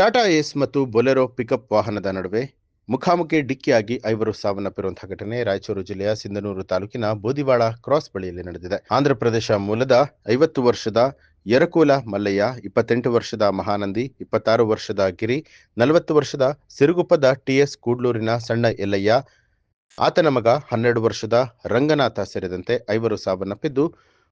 ಟಾಟಾ ಏಸ್ ಮತ್ತು Bolero pickup ವಾಹನದ ನಡುವೆ ಮುಖಾಮುಖಿ ಡಿಕ್ಕಿಯಾಗಿ 5 ಸಾವನ್ನಪ್ಪಿರುವಂತಹ ಘಟನೆ ರಾಯಚೂರು ಜಿಲ್ಲೆಯ ಸಿಂಧನೂರು ತಾಲೂಕಿನ ಬೋದಿವಾಳ ಕ್ರಾಸ್ ಬಳಿಯಲ್ಲಿ ನಡೆದಿದೆ. ಆಂಧ್ರಪ್ರದೇಶ ಮೂಲದ 50 ವರ್ಷದ ಯರಕೂಲ ಮಲ್ಲಯ್ಯ, 28 ವರ್ಷದ ಮಹಾನಂದಿ, 26 ವರ್ಷದ ಗಿರಿ, 40 ವರ್ಷದ ಸಿರುಗುಪ್ಪದ ಟಿಎಸ್ ಕೂಡ್ಲೂರಿನ ಸಣ್ಣ ಎಲ್ಲಯ್ಯ, ಆತನ ಮಗ 12 ವರ್ಷದ ರಂಗನಾಥ ಸೇರಿದಂತೆ 5 ಸಾವನ್ನಪ್ಪಿದ್ದು,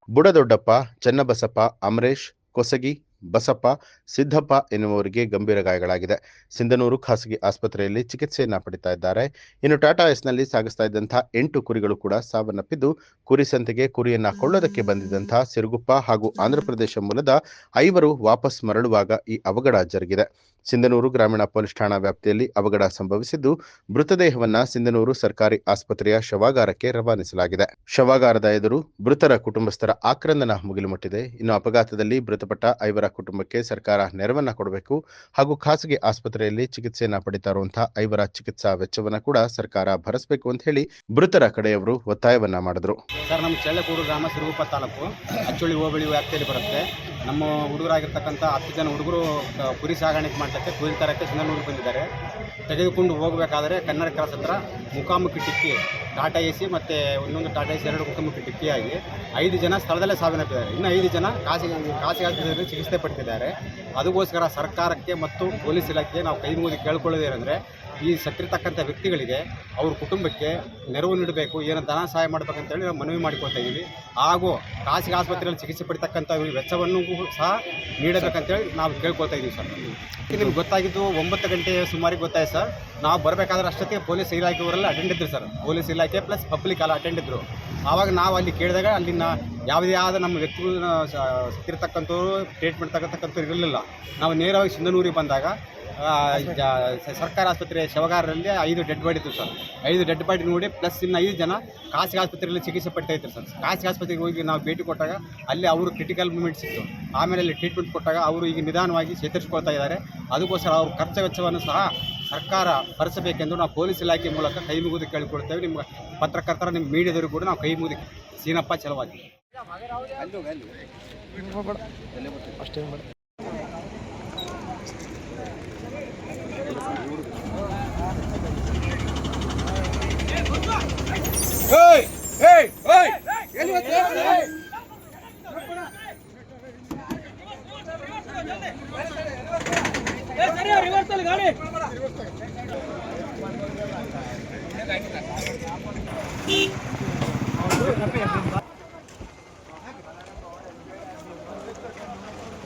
ಬುಡದೊಡ್ಡಪ್ಪ, ಚನ್ನಬಸಪ್ಪ, ಅಮರೇಶ್, ಕೊಸಗಿ, ಬಸಪ್ಪ, ಸಿದ್ದಪ್ಪ ಎನ್ನುವವರಿಗೆ ಗಂಭೀರ ಗಾಯಗಳಾಗಿದೆ. ಸಿಂಧನೂರು ಖಾಸಗಿ ಆಸ್ಪತ್ರೆಯಲ್ಲಿ ಚಿಕಿತ್ಸೆಯನ್ನ ಪಡಿತಾ ಇದ್ದಾರೆ. ಇನ್ನು ಟಾಟಾ ಏಸ್ನಲ್ಲಿ ಸಾಗಿಸ್ತಾ ಇದ್ದಂತಹ 8 ಕುರಿಗಳು ಕೂಡ ಸಾವನ್ನಪ್ಪಿದ್ದು, ಕುರಿ ಸಂತೆಗೆ ಕುರಿಯನ್ನ ಕೊಳ್ಳೋದಕ್ಕೆ ಬಂದಿದ್ದಂತಹ ಸಿರುಗುಪ್ಪ ಹಾಗೂ ಆಂಧ್ರಪ್ರದೇಶ ಮೂಲದ 5 ವಾಪಸ್ ಮರಳುವಾಗ ಈ ಅವಘಡ ಜರುಗಿದೆ. ಸಿಂಧನೂರು ಗ್ರಾಮೀಣ ಪೊಲೀಸ್ ಠಾಣಾ ವ್ಯಾಪ್ತಿಯಲ್ಲಿ ಅವಘಡ ಸಂಭವಿಸಿದ್ದು, ಮೃತದೇಹವನ್ನ ಸಿಂಧನೂರು ಸರ್ಕಾರಿ ಆಸ್ಪತ್ರೆಯ ಶವಾಗಾರಕ್ಕೆ ರವಾನಿಸಲಾಗಿದೆ. ಶವಾಗಾರದ ಎದುರು ಮೃತರ ಕುಟುಂಬಸ್ಥರ ಆಕ್ರಂದನ ಮುಗಿಲು ಮುಟ್ಟಿದೆ. ಇನ್ನು ಅಪಘಾತದಲ್ಲಿ ಮೃತಪಟ್ಟ 5 ಕುಟುಂಬಕ್ಕೆ ಸರ್ಕಾರ ನೆರವನ್ನ ಕೊಡಬೇಕು ಹಾಗೂ ಖಾಸಗಿ ಆಸ್ಪತ್ರೆಯಲ್ಲಿ ಚಿಕಿತ್ಸೆಯನ್ನ ಪಡಿತಾ ಇರುವಂತಹ 5 ಚಿಕಿತ್ಸಾ ವೆಚ್ಚವನ್ನ ಕೂಡ ಸರ್ಕಾರ ಭರಿಸಬೇಕು ಅಂತ ಹೇಳಿ ಮೃತರ ಕಡೆಯವರು ಒತ್ತಾಯವನ್ನ ಮಾಡಿದ್ರು. ಸರ್, ನಮ್ಮ ಚಳ್ಳಕೂರು ಗ್ರಾಮ ಸಿರುಗುಪ್ಪ ತಾಲೂಕು ಅಚ್ಚುಳಿ ಹೋಬಳಿ ವ್ಯಾಪ್ತಿಯಲ್ಲಿ ಬರುತ್ತೆ. ನಮ್ಮ ಹುಡುಗರಾಗಿರ್ತಕ್ಕಂಥ 10 ಜನ ಹುಡುಗರು ಕುರಿ ಸಾಗಾಣಿಕೆ ಮಾಡ್ತಕ್ಕೆ ಕುರಿ ತರಕ್ಕೆ ಸಿಂಧನೂರಿಗೆ ಬಂದಿದ್ದಾರೆ. ತೆಗೆದುಕೊಂಡು ಹೋಗಬೇಕಾದ್ರೆ ಕನ್ನಡ ಕ್ರಾಸ್ ಹತ್ರ ಮುಖಾಮುಖಿ ಟಿಕ್ಕಿ ಟಾಟಾ ಎಸಿ ಮತ್ತು ಇನ್ನೊಂದು ಟಾಟಾ ಎಸಿ 2 ಮುಖಾಮುಖಿ ಟಿಕ್ಕಿಯಾಗಿ 5 ಜನ ಸ್ಥಳದಲ್ಲೇ ಸಾವನ್ನಪ್ಪಿದ್ದಾರೆ. ಇನ್ನು 5 ಜನ ಖಾಸಗಿ ಆಸ್ಪತ್ರೆಯಲ್ಲಿ ಚಿಕಿತ್ಸೆ ಪಡ್ತಿದ್ದಾರೆ. ಅದಕ್ಕೋಸ್ಕರ ಸರ್ಕಾರಕ್ಕೆ ಮತ್ತು ಪೊಲೀಸ್ ಇಲಾಖೆಗೆ ನಾವು ಕೈ ಮುಗಿದು ಕೇಳ್ಕೊಳ್ಳೋದೇನೆಂದರೆ, ಈ ಸತ್ತಿರ್ತಕ್ಕಂಥ ವ್ಯಕ್ತಿಗಳಿಗೆ ಅವ್ರ ಕುಟುಂಬಕ್ಕೆ ನೆರವು ನೀಡಬೇಕು, ಏನೋ ಧನ ಸಹಾಯ ಮಾಡಬೇಕಂತೇಳಿ ನಾವು ಮನವಿ ಮಾಡಿಕೊಳ್ತಾ ಇದ್ದೀವಿ. ಹಾಗೂ ಖಾಸಗಿ ಆಸ್ಪತ್ರೆಯಲ್ಲಿ ಚಿಕಿತ್ಸೆ ಪಡಿತಕ್ಕಂಥ ವೆಚ್ಚವನ್ನು ಸಹ ನೀಡಬೇಕಂತೇಳಿ ನಾವು ಕೇಳ್ಕೊಳ್ತಾ ಇದ್ದೀವಿ ಸರ್. ನಿಮ್ಗೆ ಗೊತ್ತಾಗಿದ್ದು 9 ಗಂಟೆ ಸುಮಾರಿಗೆ ಗೊತ್ತಾಯ್ತು ಸರ್. ನಾವು ಬರಬೇಕಾದ್ರೆ ಅಷ್ಟೊತ್ತಿಗೆ ಪೊಲೀಸ್ ಇಲಾಖೆಯವರೆಲ್ಲ ಅಟೆಂಡ್ ಇದ್ರು ಸರ್. ಪೊಲೀಸ್ ಇಲಾಖೆ ಪ್ಲಸ್ ಪಬ್ಲಿಕ್ ಎಲ್ಲ ಅಟೆಂಡ್ ಇದ್ದರು. ಆವಾಗ ನಾವು ಅಲ್ಲಿ ಕೇಳಿದಾಗ ಅಲ್ಲಿನ ಯಾವುದೇ ಆದ ನಮ್ಮ ವ್ಯಕ್ತಿಗಳನ್ನ ಸತ್ತಿರ್ತಕ್ಕಂಥವ್ರು ಟ್ರೀಟ್ಮೆಂಟ್ ತಗೋತಕ್ಕಂಥವ್ರು ಇರಲಿಲ್ಲ. ನಾವು ನೇರವಾಗಿ ಸಿಂಧನೂರಿಗೆ ಬಂದಾಗ ಸರ್ಕಾರಿ ಆಸ್ಪತ್ರೆ ಶವಗಾರರಲ್ಲಿ 5 ಡೆಡ್ ಬಾಡಿ ಇತ್ತು ಸರ್. 5 ಡೆಡ್ ಬಾಡಿ ನೋಡಿ ಪ್ಲಸ್ ಇನ್ನು 5 ಜನ ಖಾಸಗಿ ಆಸ್ಪತ್ರೆಯಲ್ಲಿ ಚಿಕಿತ್ಸೆ ಪಡ್ತಾ ಇದ್ರು ಸರ್. ಖಾಸಗಿ ಆಸ್ಪತ್ರೆಗೆ ಹೋಗಿ ನಾವು ಭೇಟಿ ಕೊಟ್ಟಾಗ ಅಲ್ಲಿ ಅವರು ಕ್ರಿಟಿಕಲ್ ಮೂಮೆಂಟ್ಸ್ ಇತ್ತು. ಆಮೇಲೆ ಅಲ್ಲಿ ಟ್ರೀಟ್ಮೆಂಟ್ ಕೊಟ್ಟಾಗ ಅವರು ಈಗ ನಿಧಾನವಾಗಿ ಚೇತರಿಸ್ಕೊಳ್ತಾ ಇದ್ದಾರೆ. ಅದಕ್ಕೋಸ್ಕರ ಅವ್ರ ಖರ್ಚು ವೆಚ್ಚವನ್ನು ಸಹ ಸರ್ಕಾರ ಭರಿಸಬೇಕೆಂದು ನಾವು ಪೊಲೀಸ್ ಇಲಾಖೆ ಮೂಲಕ ಕೈ ಮುಗಿದು ಕೇಳಿಕೊಳ್ತೇವೆ. ನಿಮ್ಮ ಪತ್ರಕರ್ತರ, ನಿಮ್ಮ ಮೀಡಿಯಾದವರು ಕೂಡ ನಾವು ಕೈ ಮುಗಿದು ಸೀನಪ್ಪ ಚಲವಾಗಿ ಅಷ್ಟೇ ಮಾಡಿ.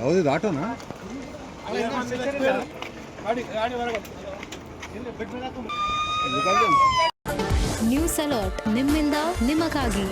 ಹೌದು, ಆಟೋನಾ? ನ್ಯೂಸ್ ಅಲರ್ಟ್, ನಿಮ್ಮಿಂದ ನಿಮಗಾಗಿ.